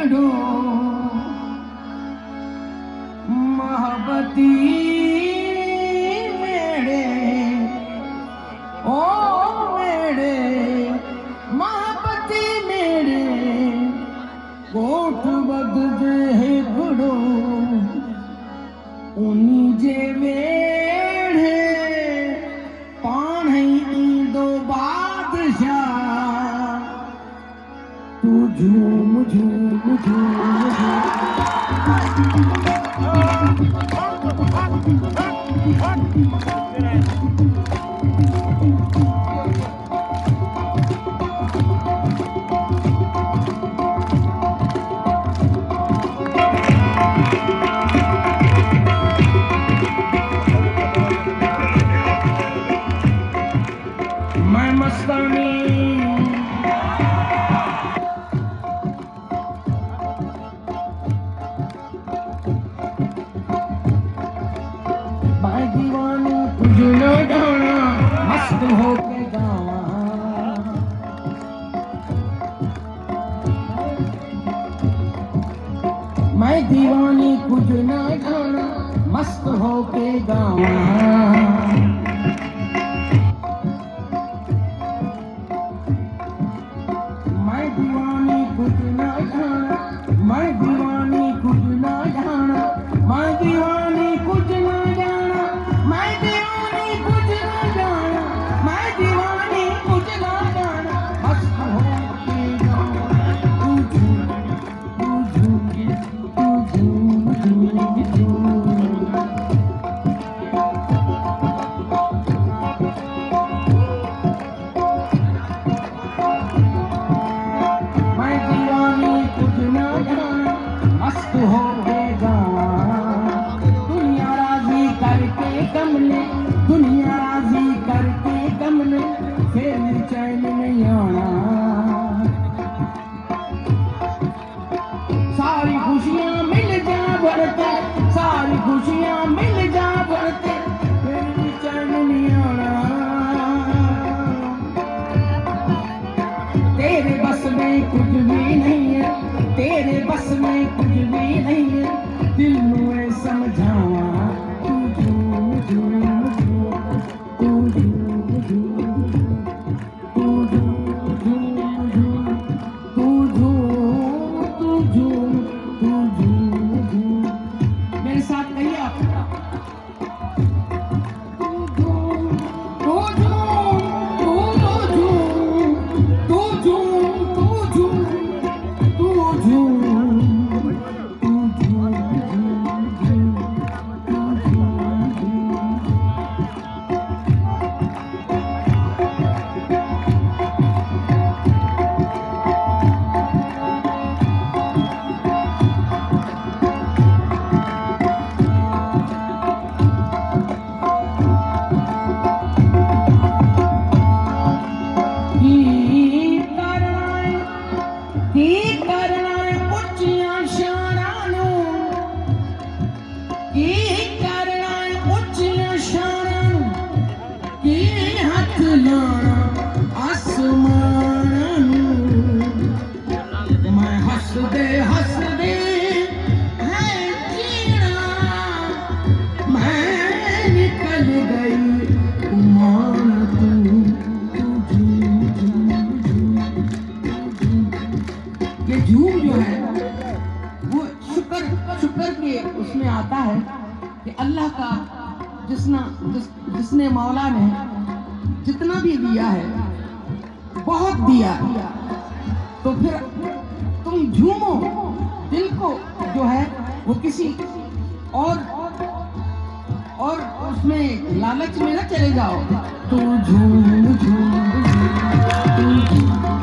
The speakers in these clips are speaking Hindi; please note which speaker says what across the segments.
Speaker 1: खड़ो महाबती मेरे ओ मेरे महाबती मेरे कोट बद दे खड़ो उनी जे वेड़े पाणी ईंदो बादशाह तू झूम झूम झूम मैं मस्तानी मैं दीवानी कुछ न जाना मस्त होके गावा मैं दीवानी कुछ न जाना मस्त होके गावा मैं दीवानी कुछ न जाना मैं दीवानी कुछ न जाना मैं दीवानी कुछ न जाना मैं दीवानी कुछ न जाना मैं दीवानी कुछ न जाना मस्त होके गावा तू झूम झूम झूम मैं दीवानी कुछ न जाना मस्त हो गया दुनिया राजी करके कमले दुनिया राजी करके कमले फिर चैन नहीं आना सारी खुशियां मिल जा भरते सारी खुशियां मिल जा भरते फिर चैन नहीं आना तेरे बस में कुछ भी नहीं है तेरे बस में कुछ भी नहीं है दिल में समझावा तू झूम झूम तू झूम झूम तू झूम झूम तू झूम तू झूम तू झूम झूम मेरे साथ कहिए आप तू झूम तू झूम तू झूम तू झूम तू झूम ये झूम जो है वो शुक्र के उसमें आता है कि अल्लाह का जिसने मौला ने जितना भी दिया है बहुत दिया तो फिर तुम झूमो दिल को जो है वो किसी और उसमें लालच में न चले जाओ तू झूम झूम तू झूम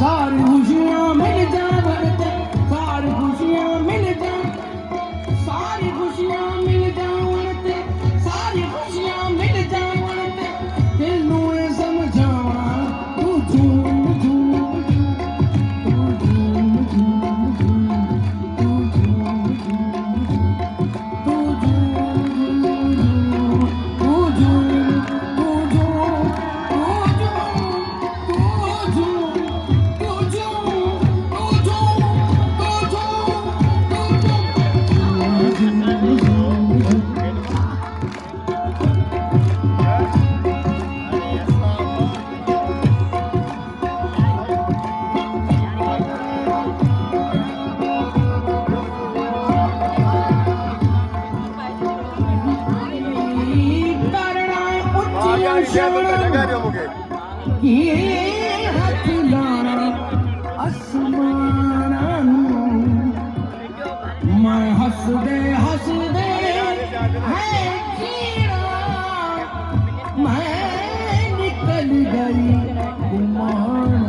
Speaker 1: सारी खुशियां मिल जा भरते सारी खुशियां मिल जा सारी खुशियां मिल जा भरते सारी खुशियां मिल जा भरते दिल नूं समझावा तू झूम झूम ये हाथ लाना आसमाना मैं हंस दे है जीना मैं निकल गई घुमाना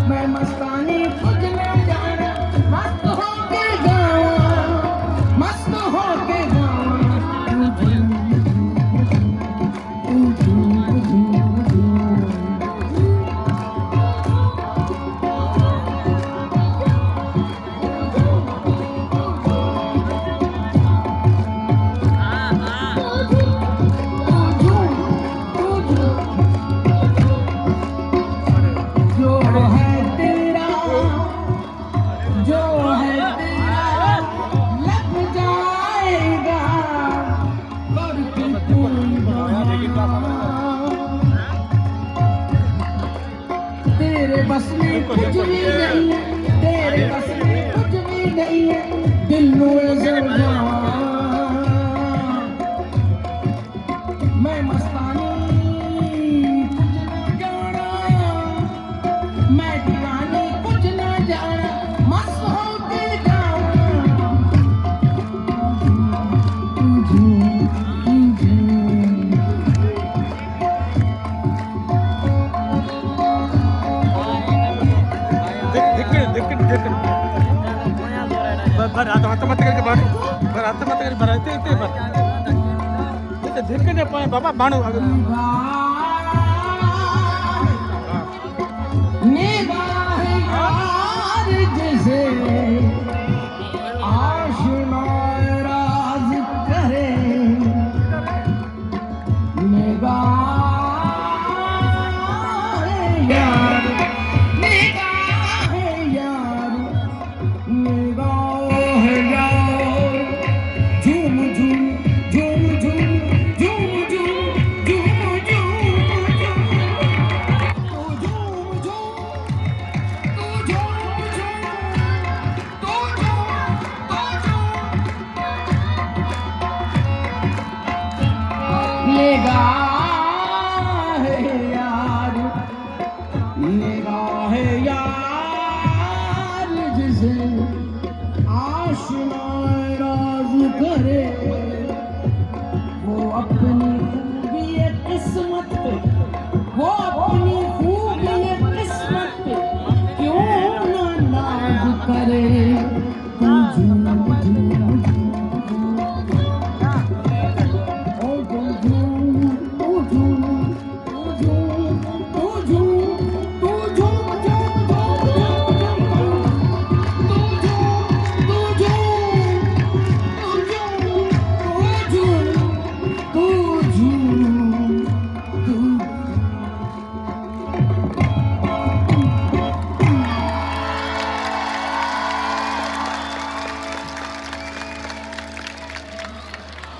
Speaker 1: मैं मस्तानी खुद न जाना मस्त होके तेरे बस में कुछ भी नहीं है, तेरे बस में कुछ भी नहीं है, दिल में जल जावा मैं मस्तानी कुछ न जाना, मैं दीवानी कुछ न जाना, मस्त होके जाऊं
Speaker 2: बर आता मत करके बर आता मत करके बर इते बर इते देख के पाए बाबा बाणो
Speaker 1: निगाह यार जैसे आशिना राज करे निगाह यार निगाह